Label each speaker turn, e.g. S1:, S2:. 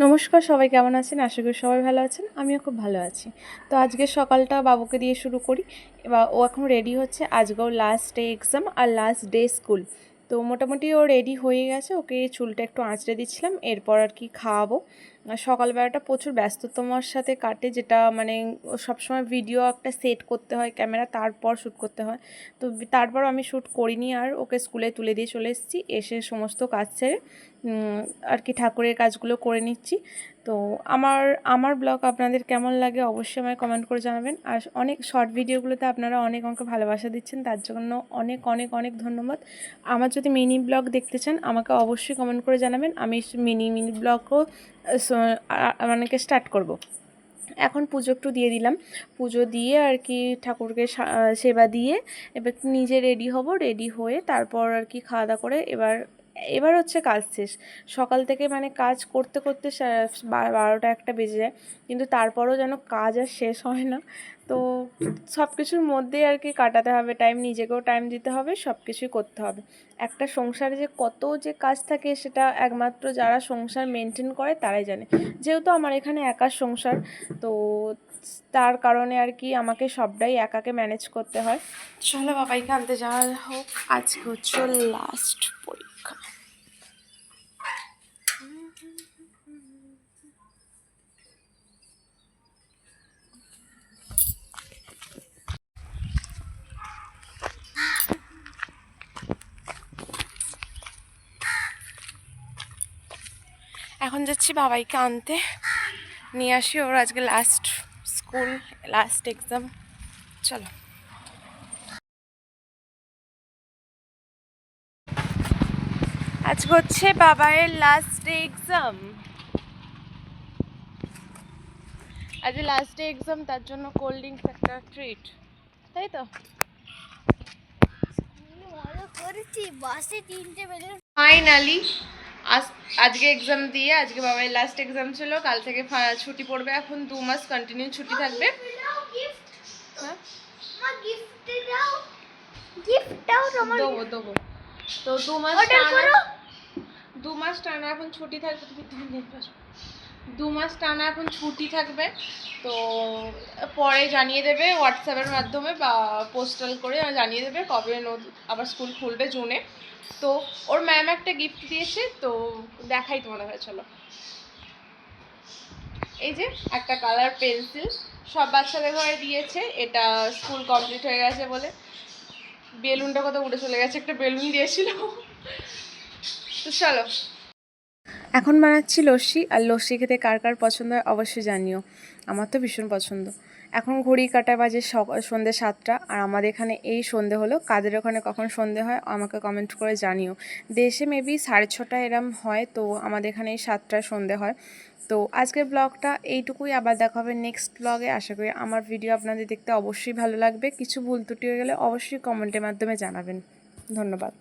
S1: নমস্কার, সবাই কেমন আছেন? আশা করি সবাই ভালো আছেন। আমিও খুব ভালো আছি। তো আজকে সকালটা বাবুকে দিয়ে শুরু করি। এবার ও এখন রেডি হচ্ছে। আজকেও লাস্ট ডে এক্সাম আর লাস্ট ডে স্কুল। তো মোটামুটি ও রেডি হয়ে গেছে। ওকে চুলটা একটু আঁচড়ে দিচ্ছিলাম, এরপর আর কি খাওয়াবো। সকালবেলাটা প্রচুর ব্যস্ততমার সাথে কাটে, যেটা মানে সবসময় ভিডিও একটা সেট করতে হয় ক্যামেরা, তারপর শ্যুট করতে হয়। তো তারপর আমি শ্যুট করিনি, আর ওকে স্কুলে তুলে দিয়ে চলে এসেছি। এসে সমস্ত কাজ ছেড়ে আর কি ঠাকুরের কাজগুলো করে নিচ্ছি। তো আমার আমার ব্লগ আপনাদের কেমন লাগে অবশ্যই আমায় কমেন্ট করে জানাবেন। আর অনেক শর্ট ভিডিওগুলোতে আপনারা অনেক অনেক ভালোবাসা দিচ্ছেন, তার জন্য অনেক অনেক অনেক ধন্যবাদ। আমার যদি মিনি ব্লগ দেখতে চান আমাকে অবশ্যই কমেন্ট করে জানাবেন, আমি মিনি ব্লগও মানে স্টার্ট করব। এখন পুজো একটু দিয়ে দিলাম, পুজো দিয়ে আর কি ঠাকুরকে সেবা দিয়ে এবার নিজে রেডি হব। রেডি হয়ে তারপর আর কি খাওয়া দাওয়া করে এবার এবার হচ্ছে কাজ শেষ। সকাল থেকে মানে কাজ করতে করতে 12টা 1টা বেজে যায়, কিন্তু তারপরও যেন কাজ আর শেষ হয় না। তো সব কিছুর মধ্যেই আর কি কাটাতে হবে টাইম, নিজেকেও টাইম দিতে হবে, সব কিছুই করতে হবে। একটা সংসারে যে কত যে কাজ থাকে সেটা একমাত্র যারা সংসার মেনটেন করে তারাই জানে। যেহেতু আমার এখানে একার সংসার, তো তার কারণে আর কি আমাকে সবটাই একাকে ম্যানেজ করতে হয়। চলো বাবাইকে আনতে যাওয়া হোক। আজকে হচ্ছে লাস্ট পরীক্ষা। এখন যাচ্ছি বাবাইকে আনতে, নিয়ে আসি। ওর আজকে লাস্ট স্কুল, লাস্ট এক্সাম। চলো। আজকে হচ্ছে বাবাইয়ের লাস্ট ডে এক্সাম। আজ লাস্ট ডে এক্সাম, তার জন্য কোল্ড ড্রিঙ্কস একটা ট্রিট, তাই তো? ফাইনালি আজকে এক্সাম দিয়ে, আজকে বাবাইয়ের লাস্ট এক্সাম ছিল, কাল থেকে ছুটি পড়বে। এখন 2 মাস কন্টিনিউ ছুটি থাকবে। হ্যাঁ, দেবো দেবো। তো 2 মাস টানা এখন ছুটি থাকবে। 2 মাস টানা এখন ছুটি থাকবে। তো পরে জানিয়ে দেবে হোয়াটসঅ্যাপের মাধ্যমে বা পোস্টাল করে জানিয়ে দেবে কবে আবার স্কুল খুলবে, জুনে। তো ওর ম্যাম একটা গিফট দিয়েছে, তো দেখাই তোমাদের কাছে। চলো, এই যে একটা কালার পেন্সিল সব বাচ্চাদের ঘরে দিয়েছে, এটা স্কুল কমপ্লিট হয়ে গেছে বলে। বেলুনটা কত উড়ে চলে গেছে, একটা বেলুন দিয়েছিল। তো চলো, এখন বানাচ্ছি লস্যি। আর লস্যি খেতে কার কার পছন্দ হয় অবশ্যই জানিও, আমার তো ভীষণ পছন্দ। এখন ঘড়ি কাটা বাজে সন্ধ্যে 7টা, আর আমাদের এখানে এই সন্ধে হলো। কাদের ওখানে কখন সন্ধে হয় আমাকে কমেন্ট করে জানিও। দেশে মেবি 6:30 এরম হয়, তো আমাদের এখানে এই 7টায় সন্ধে হয়। তো আজকের ব্লগটা এইটুকুই, আবার দেখা হবে নেক্সট ব্লগে। আশা করি আমার ভিডিও আপনাদের দেখতে অবশ্যই ভালো লাগবে। কিছু ভুল ত্রুটি হয়ে গেলে অবশ্যই কমেন্টের মাধ্যমে জানাবেন। ধন্যবাদ।